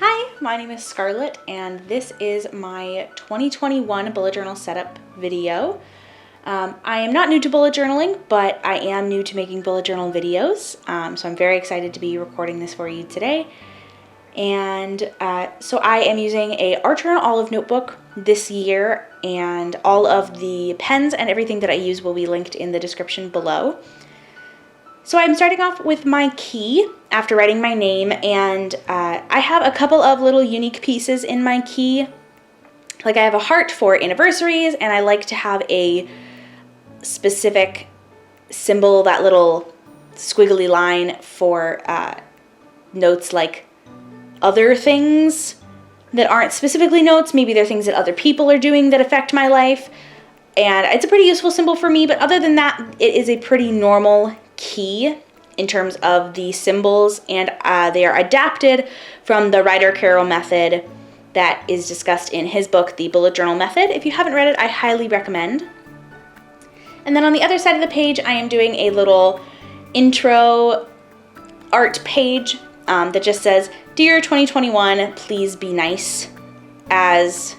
Hi, my name is Scarlet, and this is my 2021 bullet journal setup video. I am not new to bullet journaling, but I am new to making bullet journal videos, so I'm very excited to be recording this for you today. And so I am using a Art Journal Olive notebook this year, and all of the pens and everything that I use will be linked in the description below. So I'm starting off with my key after writing my name, and I have a couple of little unique pieces in my key. Like I have a heart for anniversaries, and I like to have a specific symbol, that little squiggly line for notes like other things that aren't specifically notes. Maybe they're things that other people are doing that affect my life. And it's a pretty useful symbol for me, but other than that, it is a pretty normal key in terms of the symbols, and they are adapted from the writer Carroll method that is discussed in his book, The Bullet Journal Method. If you haven't read it, I highly recommend. And then on the other side of the page, I am doing a little intro art page that just says, "Dear 2021, please be nice," as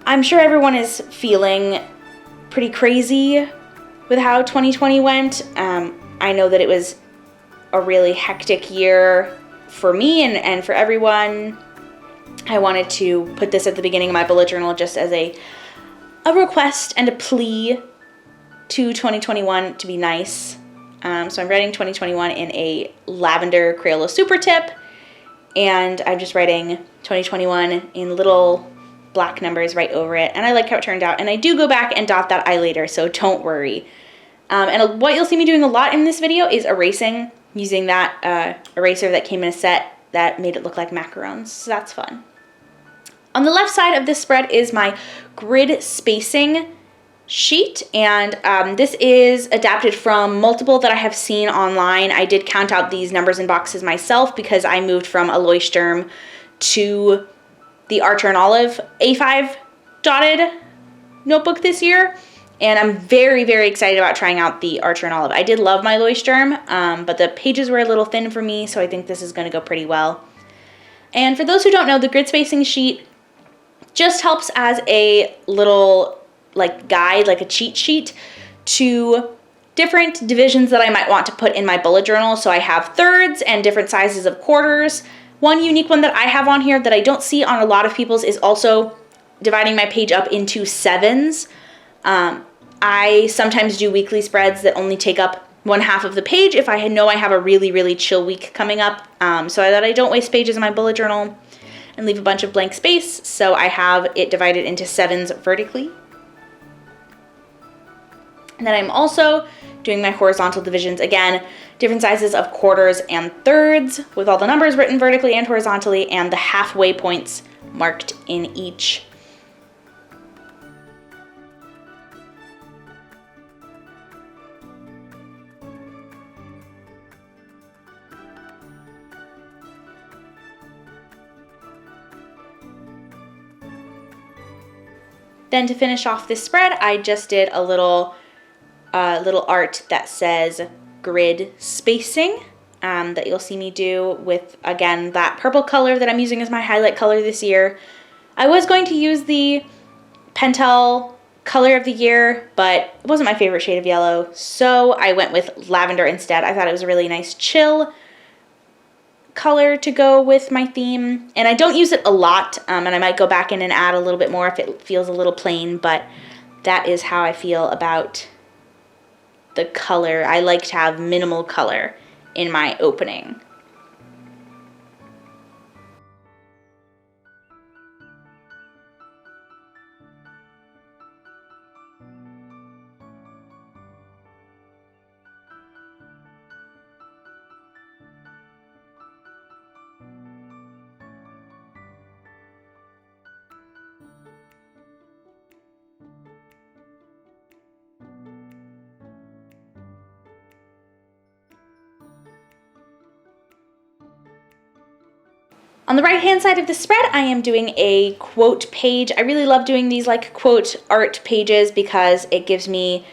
I'm sure everyone is feeling pretty crazy with how 2020 went. I know that it was a really hectic year for me and for everyone. I wanted to put this at the beginning of my bullet journal just as a request and a plea to 2021 to be nice. So I'm writing 2021 in a lavender Crayola Supertip, and I'm just writing 2021 in little black numbers right over it, and I like how it turned out. And I do go back and dot that I later, so don't worry. And what you'll see me doing a lot in this video is erasing, using that eraser that came in a set that made it look like macarons, so that's fun. On the left side of this spread is my grid spacing sheet, and this is adapted from multiple that I have seen online. I did count out these numbers and boxes myself because I moved from a Leuchtturm to the Art Journal Olive A5 dotted notebook this year, and I'm very, very excited about trying out the Art Journal Olive. I did love my Leuchtturm, but the pages were a little thin for me, so I think this is going to go pretty well. And for those who don't know, the grid spacing sheet just helps as a little like guide, like a cheat sheet to different divisions that I might want to put in my bullet journal. So I have thirds and different sizes of quarters. One unique one that I have on here that I don't see on a lot of people's is also dividing my page up into sevens. I sometimes do weekly spreads that only take up one half of the page if I know I have a really, really chill week coming up, so that I don't waste pages in my bullet journal and leave a bunch of blank space. So I have it divided into sevens vertically. And then I'm also doing my horizontal divisions, again, different sizes of quarters and thirds with all the numbers written vertically and horizontally and the halfway points marked in each. Then to finish off this spread, I just did a little art that says grid spacing that you'll see me do with, again, that purple color that I'm using as my highlight color this year. I was going to use the Pentel color of the year, but it wasn't my favorite shade of yellow, so I went with lavender instead. I thought it was a really nice chill color to go with my theme, and I don't use it a lot, and I might go back in and add a little bit more if it feels a little plain, but that is how I feel about the color. I like to have minimal color in my opening. On the right-hand side of the spread, I am doing a quote page. I really love doing these like quote art pages because it gives me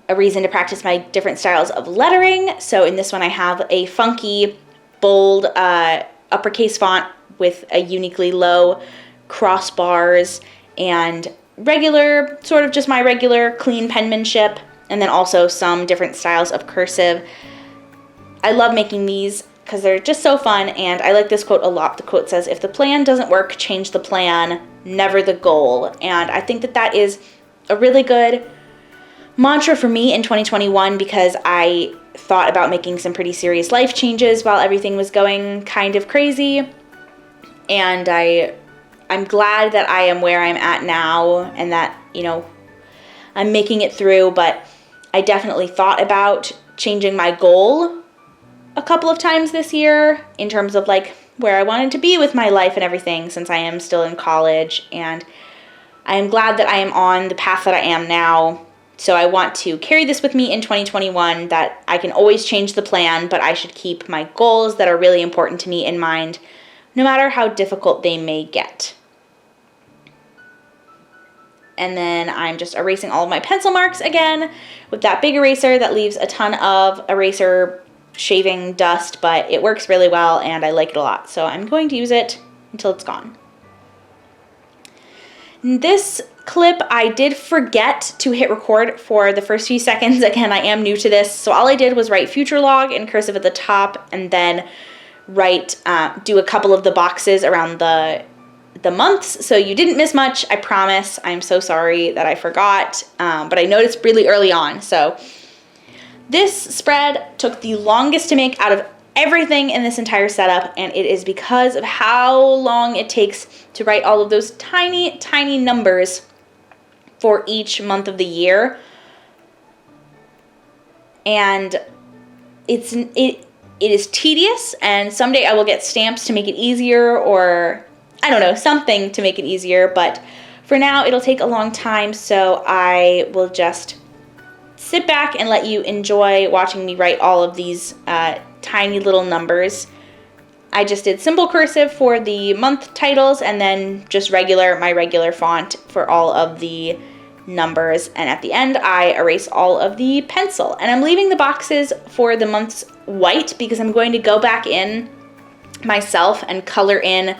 a reason to practice my different styles of lettering. So in this one, I have a funky, bold uppercase font with a uniquely low crossbars and regular, sort of just my regular clean penmanship, and then also some different styles of cursive. I love making these because they're just so fun, and I like this quote a lot. The quote says, "If the plan doesn't work, change the plan, never the goal." And I think that that is a really good mantra for me in 2021 because I thought about making some pretty serious life changes while everything was going kind of crazy. And I'm glad that I am where I'm at now and that, I'm making it through, but I definitely thought about changing my goal a couple of times this year in terms of like where I wanted to be with my life and everything, since I am still in college, and I am glad that I am on the path that I am now. So I want to carry this with me in 2021, that I can always change the plan, but I should keep my goals that are really important to me in mind, no matter how difficult they may get. And then I'm just erasing all of my pencil marks again with that big eraser that leaves a ton of eraser shaving dust, but it works really well and I like it a lot. So I'm going to use it until it's gone. This clip, I did forget to hit record for the first few seconds. Again, I am new to this. So all I did was write future log in cursive at the top and then do a couple of the boxes around the months. So you didn't miss much, I promise. I'm so sorry that I forgot, but I noticed really early on. So this spread took the longest to make out of everything in this entire setup, and it is because of how long it takes to write all of those tiny, tiny numbers for each month of the year. And it is tedious, and someday I will get stamps to make it easier, or I don't know, something to make it easier, but for now it'll take a long time, so I will just sit back and let you enjoy watching me write all of these tiny little numbers. I just did simple cursive for the month titles and then just my regular font for all of the numbers, and at the end I erase all of the pencil. And I'm leaving the boxes for the months white because I'm going to go back in myself and color in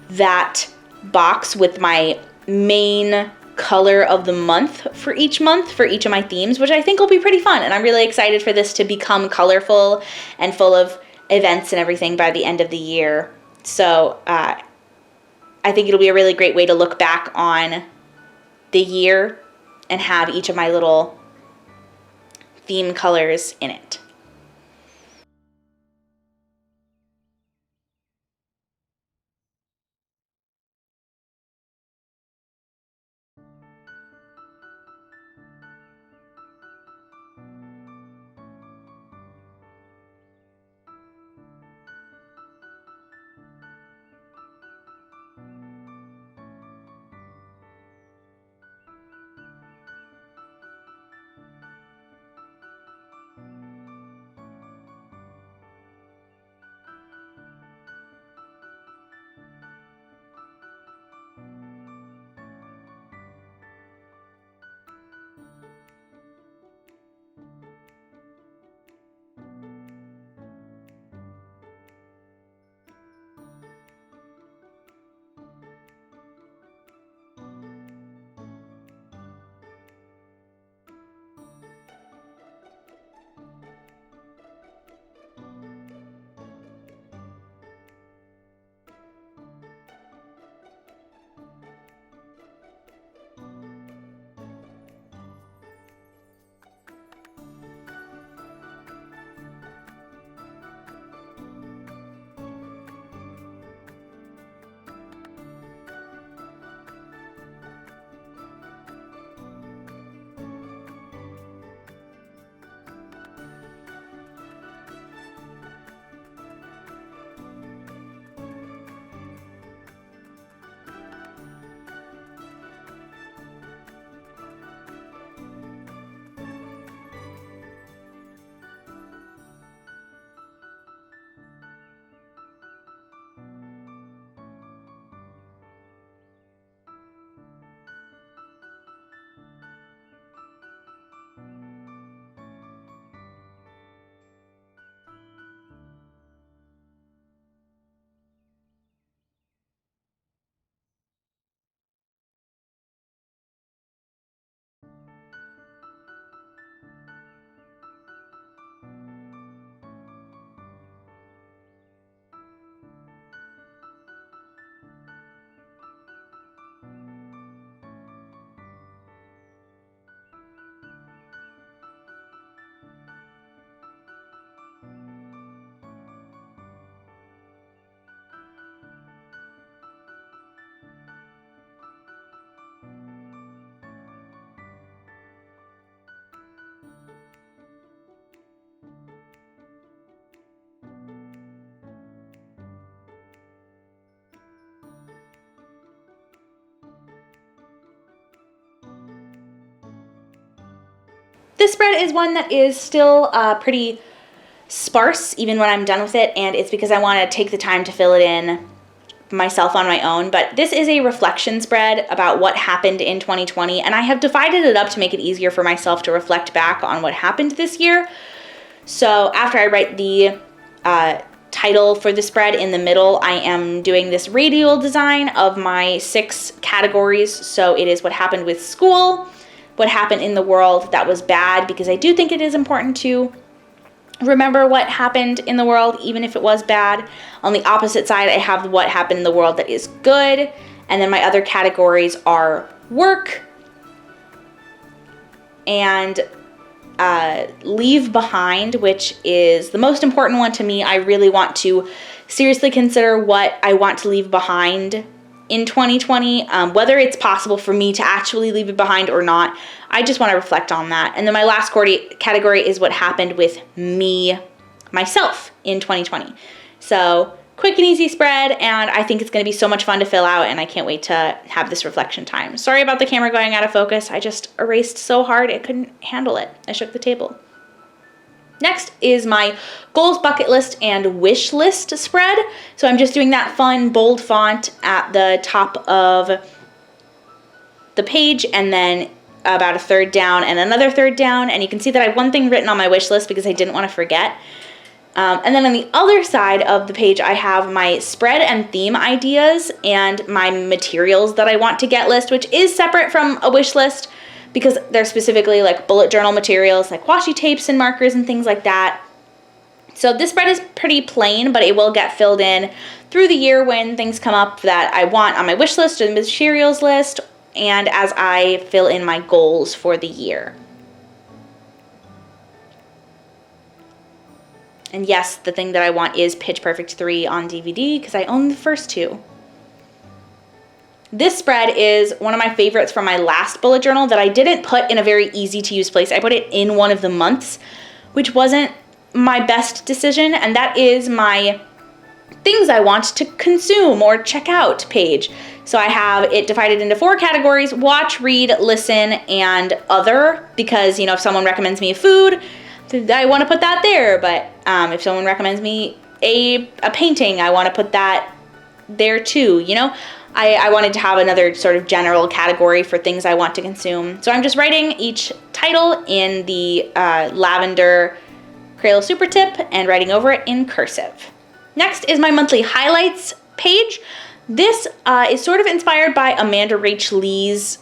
that box with my main color of the month for each of my themes, which I think will be pretty fun. And I'm really excited for this to become colorful and full of events and everything by the end of the year. So I think it'll be a really great way to look back on the year and have each of my little theme colors in it. this spread is one that is still pretty sparse even when I'm done with it, and it's because I want to take the time to fill it in myself on my own. But this is a reflection spread about what happened in 2020, and I have divided it up to make it easier for myself to reflect back on what happened this year. So after I write the title for the spread in the middle, I am doing this radial design of my 6 categories. So it is what happened with school, what happened in the world that was bad, because I do think it is important to remember what happened in the world, even if it was bad. On the opposite side, I have what happened in the world that is good. And then my other categories are work and leave behind, which is the most important one to me. I really want to seriously consider what I want to leave behind in 2020, whether it's possible for me to actually leave it behind or not. I just want to reflect on that. And then my last category is what happened with myself in 2020. So quick and easy spread, and I think it's going to be so much fun to fill out, and I can't wait to have this reflection time. Sorry about the camera going out of focus. I just erased so hard it couldn't handle it. I shook the table. Next is my goals, bucket list, and wish list spread. So I'm just doing that fun, bold font at the top of the page, and then about a third down and another third down. And you can see that I have one thing written on my wish list because I didn't want to forget. And then on the other side of the page, I have my spread and theme ideas and my materials that I want to get list, which is separate from a wish list because they're specifically like bullet journal materials, like washi tapes and markers and things like that. So this spread is pretty plain, but it will get filled in through the year when things come up that I want on my wish list or the materials list, and as I fill in my goals for the year. And yes, the thing that I want is Pitch Perfect 3 on DVD because I own the first 2. This spread is one of my favorites from my last bullet journal that I didn't put in a very easy to use place. I put it in one of the months, which wasn't my best decision, and that is my things I want to consume or check out page. So I have it divided into 4 categories: watch, read, listen, and other, because, if someone recommends me a food, I want to put that there, but if someone recommends me a painting, I want to put that there too, I wanted to have another sort of general category for things I want to consume. So I'm just writing each title in the lavender Crayola Supertip and writing over it in cursive. Next is my monthly highlights page. This is sort of inspired by Amanda Rach Lee's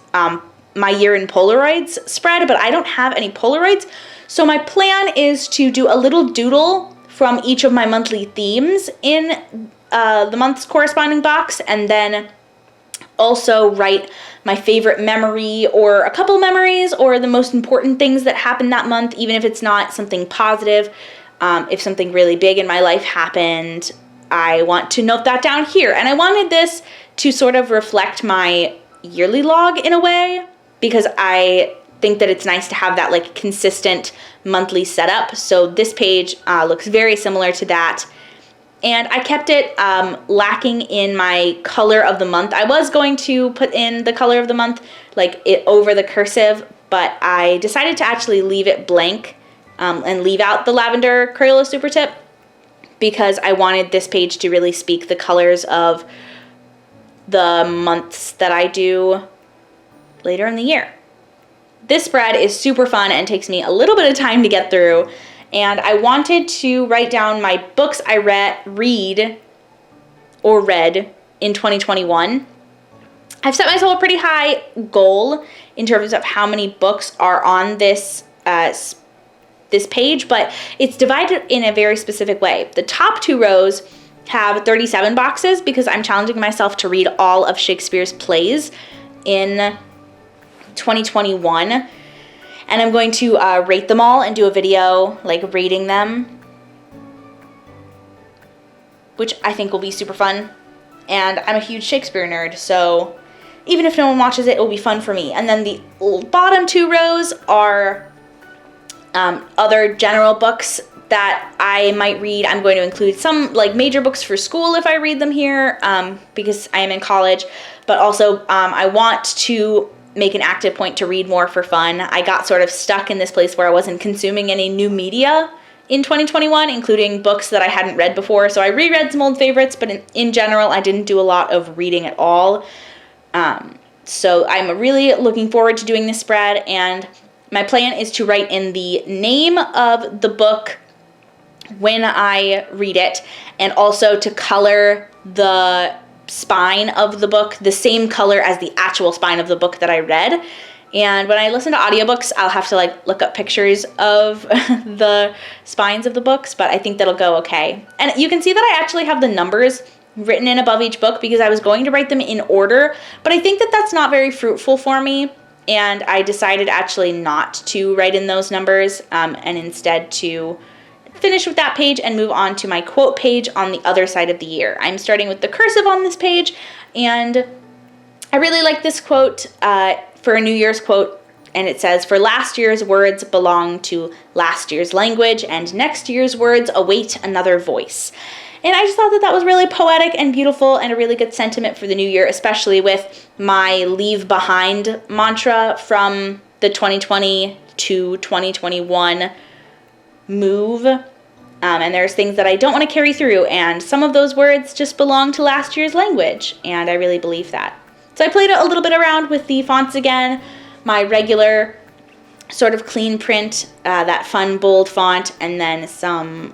My Year in Polaroids spread, but I don't have any Polaroids. So my plan is to do a little doodle from each of my monthly themes in the month's corresponding box, and then also write my favorite memory or a couple memories or the most important things that happened that month, even if it's not something positive. If something really big in my life happened, I want to note that down here. And I wanted this to sort of reflect my yearly log in a way, because I think that it's nice to have that like consistent monthly setup. So this page looks very similar to that. And I kept it lacking in my color of the month. I was going to put in the color of the month, like it over the cursive, but I decided to actually leave it blank and leave out the lavender Crayola Supertip, because I wanted this page to really speak the colors of the months that I do later in the year. This spread is super fun and takes me a little bit of time to get through, and I wanted to write down my books I read in 2021. I've set myself a pretty high goal in terms of how many books are on this page, but it's divided in a very specific way. The top 2 rows have 37 boxes because I'm challenging myself to read all of Shakespeare's plays in 2021, and I'm going to rate them all and do a video like rating them, which I think will be super fun. And I'm a huge Shakespeare nerd, so even if no one watches it, it will be fun for me. And then the bottom 2 rows are other general books that I might read. I'm going to include some like major books for school if I read them here, because I am in college, but also I want to make an active point to read more for fun. I got sort of stuck in this place where I wasn't consuming any new media in 2021, including books that I hadn't read before. So I reread some old favorites, but in general, I didn't do a lot of reading at all. So I'm really looking forward to doing this spread, and my plan is to write in the name of the book when I read it, and also to color the spine of the book the same color as the actual spine of the book that I read. And when I listen to audiobooks, I'll have to like look up pictures of the spines of the books, but I think that'll go okay. And you can see that I actually have the numbers written in above each book because I was going to write them in order, but I think that that's not very fruitful for me, and I decided actually not to write in those numbers and instead to finish with that page and move on to my quote page on the other side of the year. I'm starting with the cursive on this page, and I really like this quote for a New Year's quote, and it says, "For last year's words belong to last year's language, and next year's words await another voice." And I just thought that that was really poetic and beautiful and a really good sentiment for the new year, especially with my leave behind mantra from the 2020 to 2021 move. And there's things that I don't want to carry through, and some of those words just belong to last year's language, and I really believe that. So I played a little bit around with the fonts again, my regular sort of clean print, that fun bold font, and then some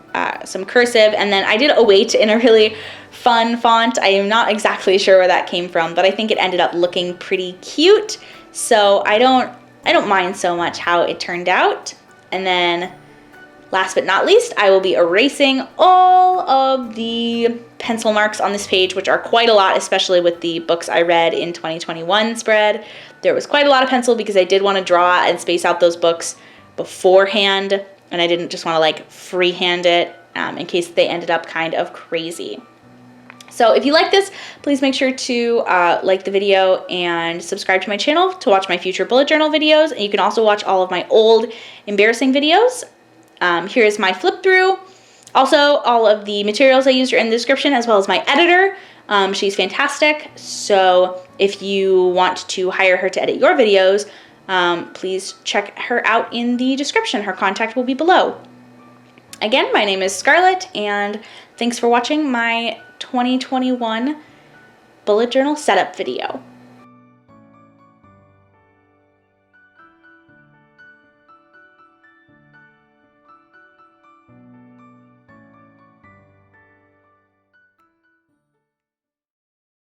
cursive, and then I did await in a really fun font. I am not exactly sure where that came from, but I think it ended up looking pretty cute, so I don't mind so much how it turned out. And then last but not least, I will be erasing all of the pencil marks on this page, which are quite a lot, especially with the books I read in 2021 spread. There was quite a lot of pencil because I did want to draw and space out those books beforehand, and I didn't just want to like freehand it in case they ended up kind of crazy. So if you like this, please make sure to like the video and subscribe to my channel to watch my future bullet journal videos, and you can also watch all of my old embarrassing videos. Here's my flip through. Also, all of the materials I used are in the description, as well as my editor. She's fantastic, so if you want to hire her to edit your videos, please check her out in the description. Her contact will be below. Again, my name is Scarlet, and thanks for watching my 2021 bullet journal setup video.